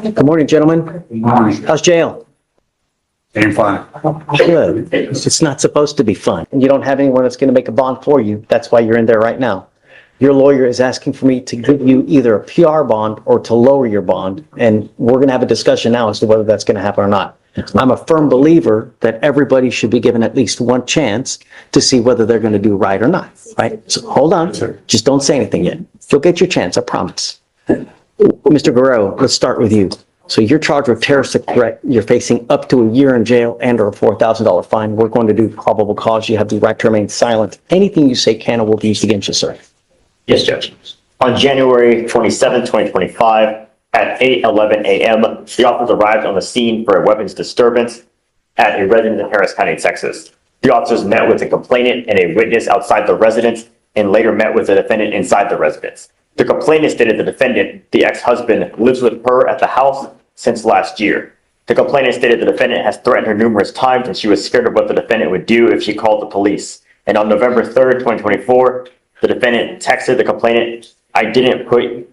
Good morning, gentlemen. Good morning. How's jail? Ain't fine. Good. It's not supposed to be fun. And you don't have anyone that's going to make a bond for you. That's why you're in there right now. Your lawyer is asking for me to give you either a PR bond or to lower your bond. And we're going to have a discussion now as to whether that's going to happen or not. I'm a firm believer that everybody should be given at least one chance to see whether they're going to do right or not, right? So hold on. Just don't say anything yet. You'll get your chance, I promise. Mr. Guerrero, let's start with you. So you're charged with terroristic threat. You're facing up to a year in jail and or a $4,000 fine. We're going to do probable cause. You have the right to remain silent. Anything you say can or will be used against you, sir. Yes, Judge. On January 27, 2025, at 8:11 a.m., the officers arrived on the scene for a weapons disturbance at a residence in Harris County, Texas. The officers met with the complainant and a witness outside the residence and later met with the defendant inside the residence. The complainant stated the defendant, the ex-husband, lives with her at the house since last year. The complainant stated the defendant has threatened her numerous times and she was scared of what the defendant would do if she called the police. And on November 3rd, 2024, the defendant texted the complainant, I didn't put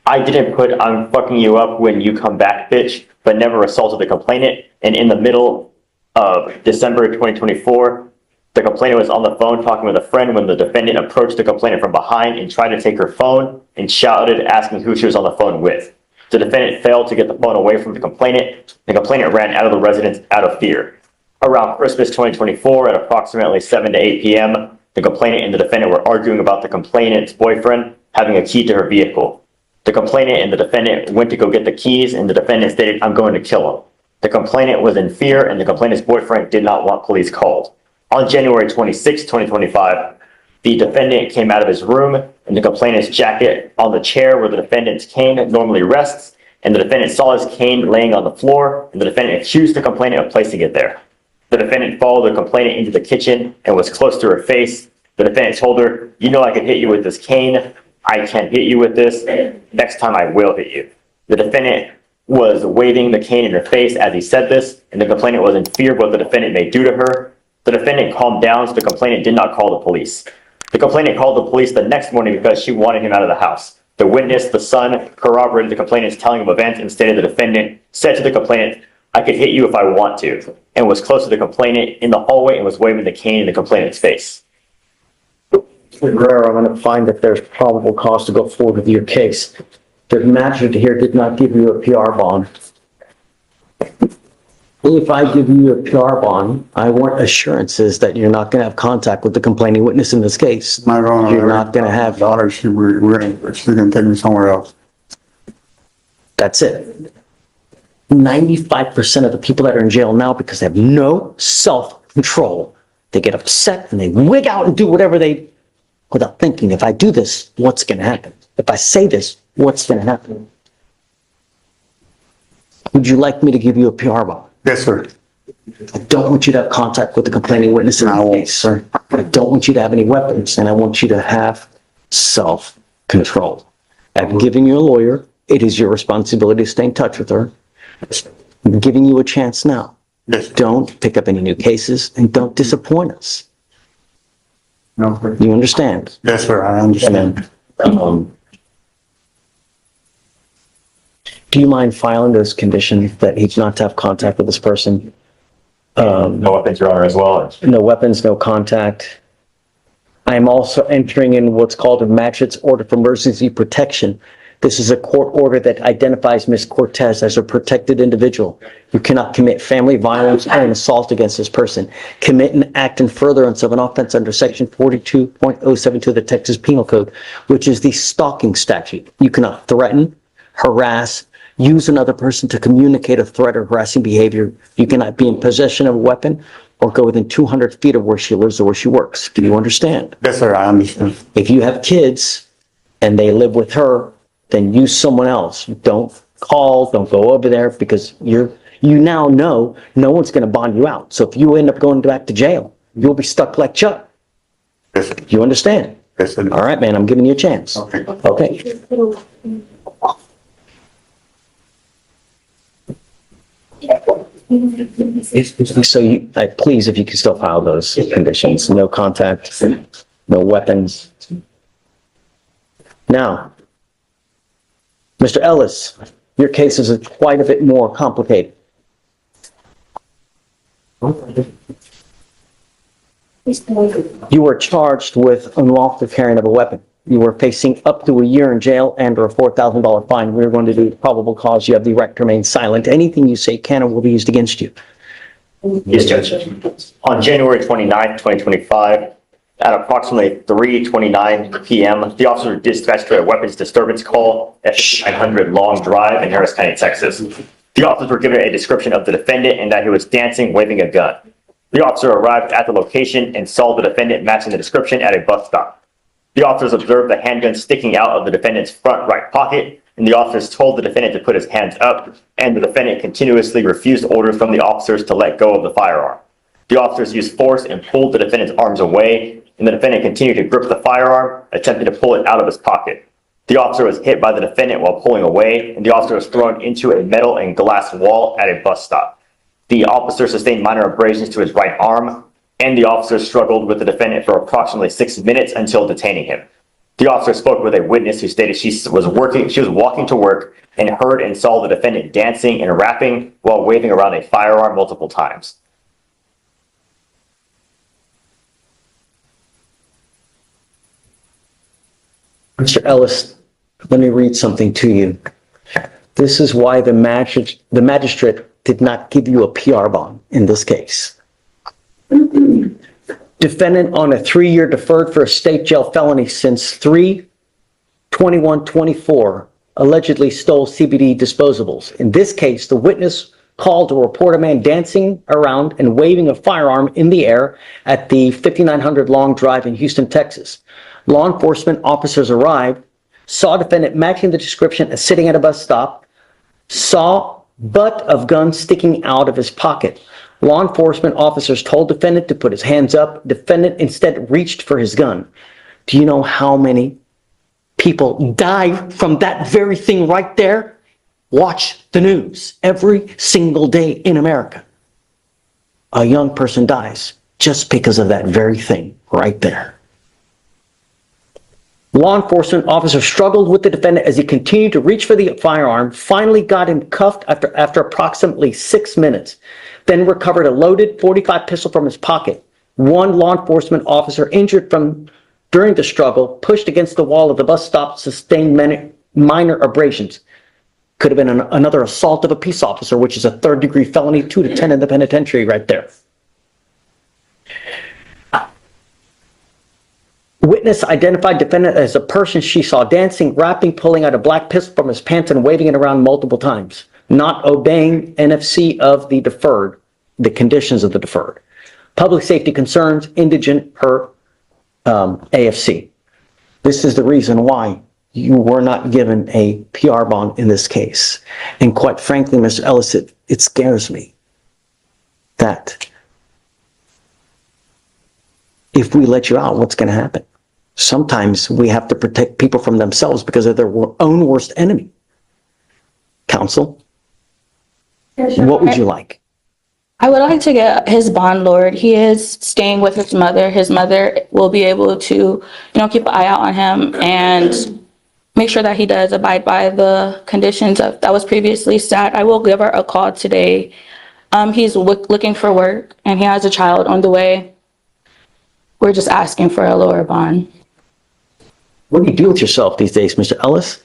I'm fucking you up when you come back, bitch, but never assaulted the complainant. And in the middle of December 2024, the complainant was on the phone talking with a friend when the defendant approached the complainant from behind and tried to take her phone and shouted, asking who she was on the phone with. The defendant failed to get the phone away from the complainant. The complainant ran out of the residence out of fear. Around Christmas 2024 at approximately 7 to 8 p.m., the complainant and the defendant were arguing about the complainant's boyfriend having a key to her vehicle. The complainant and the defendant went to go get the keys and the defendant stated, I'm going to kill him. The complainant was in fear and the complainant's boyfriend did not want police called. On January 26, 2025, the defendant came out of his room and the complainant's jacket on the chair where the defendant's cane normally rests, and the defendant saw his cane laying on the floor, and the defendant accused the complainant of placing it there. The defendant followed the complainant into the kitchen and was close to her face. The defendant told her, you know I could hit you with this cane. I can't hit you with this. Next time I will hit you. The defendant was waving the cane in her face as he said this, and the complainant was in fear of what the defendant may do to her. The defendant calmed down, so the complainant did not call the police. The complainant called the police the next morning because she wanted him out of the house. The witness, the son, corroborated the complainant's telling of events and stated the defendant said to the complainant, I could hit you if I want to, and was close to the complainant in the hallway and was waving the cane in the complainant's face. Mr. Guerrero, I'm going to find that there's probable cause to go forward with your case. The magistrate here did not give you a PR bond. If I give you a PR bond, I want assurances that you're not going to have contact with the complaining witness in this case. My daughter, You're not going to have. daughter, she's gonna take me somewhere else. That's it. 95% of the people that are in jail now, because they have no self-control, they get upset and they wig out and do whatever they, without thinking, if I do this, what's going to happen? If I say this, what's going to happen? Would you like me to give you a PR bond? Yes, sir. I don't want you to have contact with the complaining witness in the case, sir. I don't want you to have any weapons, and I want you to have self-control. I've given you a lawyer. It is your responsibility to stay in touch with her. I'm giving you a chance now. Yes. Don't pick up any new cases, and don't disappoint us. No, sir. You understand? Yes, sir, I understand. Do you mind filing those conditions that he's not to have contact with this person? No weapons, Your Honor, as well. No weapons, no contact. I am also entering in what's called a magistrate's order for emergency protection. This is a court order that identifies Ms. Cortez as a protected individual. You cannot commit family violence or an assault against this person. Commit an act in furtherance of an offense under section 42.072 of the Texas Penal Code, which is the stalking statute. You cannot threaten, harass, use another person to communicate a threat or harassing behavior. You cannot be in possession of a weapon or go within 200 feet of where she lives or where she works. Do you understand? Yes, sir, I understand. If you have kids and they live with her, then use someone else. Don't call, don't go over there, because you now know no one's going to bond you out. So if you end up going back to jail, you'll be stuck like Chuck. Yes, sir. You understand? Yes, sir. All right, man, I'm giving you a chance. Okay. Okay. So please, if you can still file those conditions, no contact, no weapons. Now, Mr. Ellis, Your case is quite a bit more complicated. You were charged with unlawful carrying of a weapon. You were facing up to a year in jail and or a $4,000 fine. We're going to do probable cause. You have the right to remain silent. Anything you say can and will be used against you. Yes, Judge. On January 29th, 2025, at approximately 3:29 p.m., the officer dispatched to a weapons disturbance call at 5900 Long Drive in Harris County, Texas. The officers were given a description of the defendant and that he was dancing, waving a gun. The officer arrived at the location and saw the defendant matching the description at a bus stop. The officers observed the handgun sticking out of the defendant's front right pocket, and the officers told the defendant to put his hands up, and the defendant continuously refused orders from the officers to let go of the firearm. The officers used force and pulled the defendant's arms away, and the defendant continued to grip the firearm, attempting to pull it out of his pocket. The officer was hit by the defendant while pulling away, and the officer was thrown into a metal and glass wall at a bus stop. The officer sustained minor abrasions to his right arm, and the officer struggled with the defendant for approximately 6 minutes until detaining him. The officer spoke with a witness who stated she was walking to work and heard and saw the defendant dancing and rapping while waving around a firearm multiple times. Mr. Ellis, let me read something to you. This is why the magistrate did not give you a PR bond in this case. Defendant on a 3-year deferred for a state jail felony since 3/21/24 allegedly stole CBD disposables. In this case, the witness called to report a man dancing around and waving a firearm in the air at the 5900 Long Drive in Houston, Texas. Law enforcement officers arrived, saw defendant matching the description as sitting at a bus stop, saw butt of gun sticking out of his pocket. Law enforcement officers told defendant to put his hands up. Defendant instead reached for his gun. Do you know how many people die from that very thing right there? Watch the news every single day in America. A young person dies just because of that very thing right there. Law enforcement officers struggled with the defendant as he continued to reach for the firearm, finally got him cuffed after approximately 6 minutes, then recovered a loaded .45 pistol from his pocket. One law enforcement officer injured during the struggle, pushed against the wall of the bus stop, sustained minor abrasions. Could have been another assault of a peace officer, which is a 3rd-degree felony, 2 to 10 in the penitentiary right there. Witness identified defendant as a person she saw dancing, rapping, pulling out a black pistol from his pants and waving it around multiple times, not obeying NFC of the deferred, the conditions of the deferred. Public safety concerns, indigent her AFC. This is the reason why you were not given a PR bond in this case. And quite frankly, Mr. Ellis, it scares me that if we let you out, what's going to happen? Sometimes we have to protect people from themselves because of their own worst enemy. Counsel, what would you like? I would like to get his bond lowered. He is staying with his mother. His mother will be able to, keep an eye out on him and make sure that he does abide by the conditions that was previously set. I will give her a call today. He's looking for work and he has a child on the way. We're just asking for a lower bond. What do you do with yourself these days, Mr. Ellis?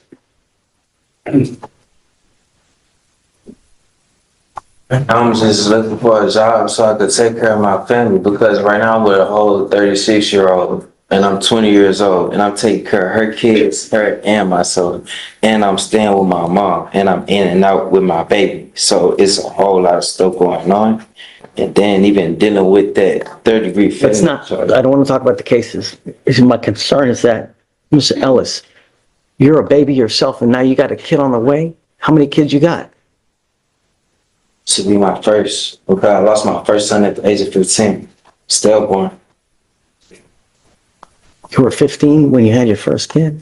I'm just looking for a job so I could take care of my family because right now I'm with a whole 36-year-old and I'm 20 years old and I'm taking care of her kids, her and myself. And I'm staying with my mom and I'm in and out with my baby. So it's a whole lot of stuff going on. And then even dealing with that 3rd-degree felony. It's not, I don't want to talk about the cases. My concern is that, Mr. Ellis, you're a baby yourself and now you got a kid on the way. How many kids you got? To be my first, because I lost my first son at the age of 15, stillborn. You were 15 when you had your first kid?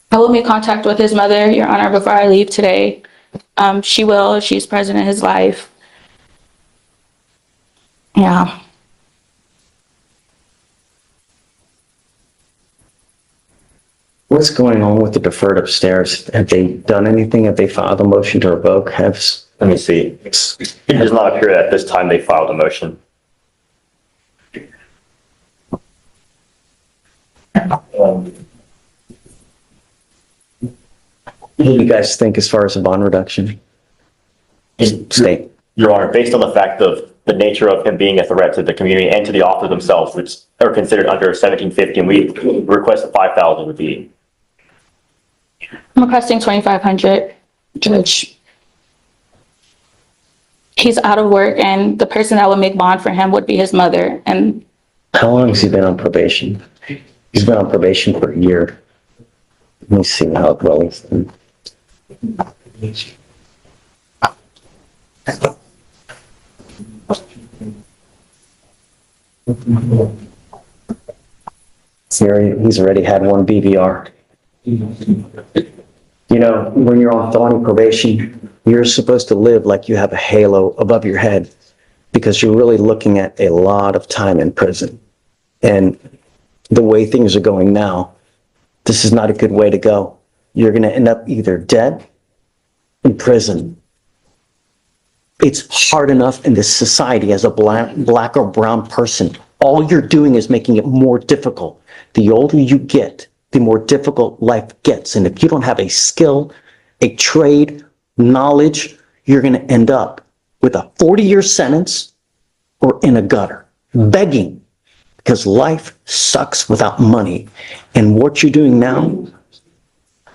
I will make contact with his mother, Your Honor, before I leave today. She's present in his life. Yeah. What's going on with the deferred upstairs? Have they done anything? Have they filed a motion to revoke? Let me see. It does not appear that at this time they filed a motion. What do you guys think as far as a bond reduction? State. Your Honor, based on the fact of the nature of him being a threat to the community and to the officer themselves, which are considered under 1750, and we request a 5,000 would be. I'm requesting 2,500, Judge. He's out of work and the person that would make bond for him would be his mother. And How long has he been on probation? He's been on probation for a year. Let me see how well he's done. He's already had one BVR. You know, when you're on felony probation, you're supposed to live like you have a halo above your head because you're really looking at a lot of time in prison. And the way things are going now, this is not a good way to go. You're going to end up either dead, in prison. It's hard enough in this society as a black or brown person. All you're doing is making it more difficult. The older you get, the more difficult life gets. And if you don't have a skill, a trade, knowledge, you're going to end up with a 40-year sentence or in a gutter, begging, because life sucks without money. And what you're doing now,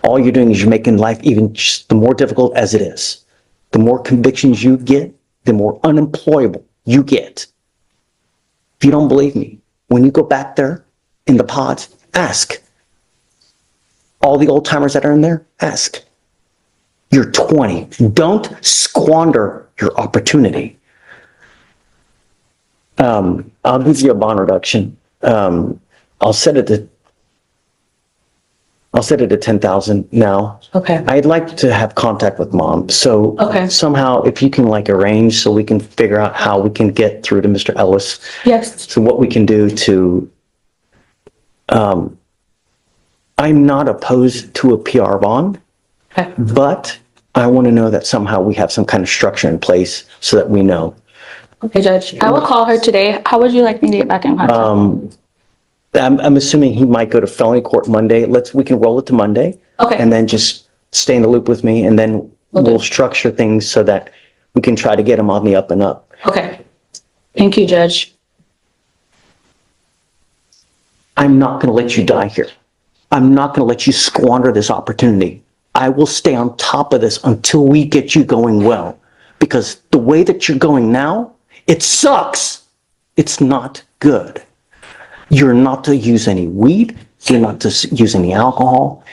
all you're doing is you're making life even just the more difficult as it is. The more convictions you get, the more unemployable you get. If you don't believe me, when you go back there in the pods, ask. All the old timers that are in there, ask. You're 20. Don't squander your opportunity. I'll give you a bond reduction. I'll set it to 10,000 now. okay, I'd like to have contact with mom. So Okay. somehow if you can like arrange so we can figure out how we can get through to Mr. Ellis. yes, So what we can do to, I'm not opposed to a PR bond, okay. but I want to know that somehow we have some kind of structure in place so that we know. Okay, Judge. I will call her today. How would you like me to get back in contact? I'm assuming he might go to felony court Monday. We can roll it to Monday. Okay. And then just stay in the loop with me and then we'll structure things so that we can try to get him on the up and up. Okay. Thank you, Judge. I'm not going to let you die here. I'm not going to let you squander this opportunity. I will stay on top of this until we get you going well. Because the way that you're going now, it sucks. It's not good. You're not to use any weed. You're not to use any alcohol.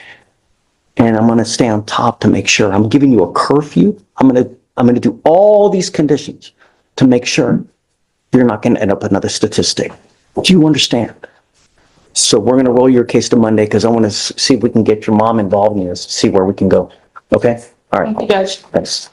And I'm going to stay on top to make sure. I'm giving you a curfew. I'm going to do all these conditions to make sure you're not going to end up another statistic. Do you understand? So we're going to roll your case to Monday because I want to see if we can get your mom involved in this, see where we can go. Okay? All right. Thank you, Judge. Thanks.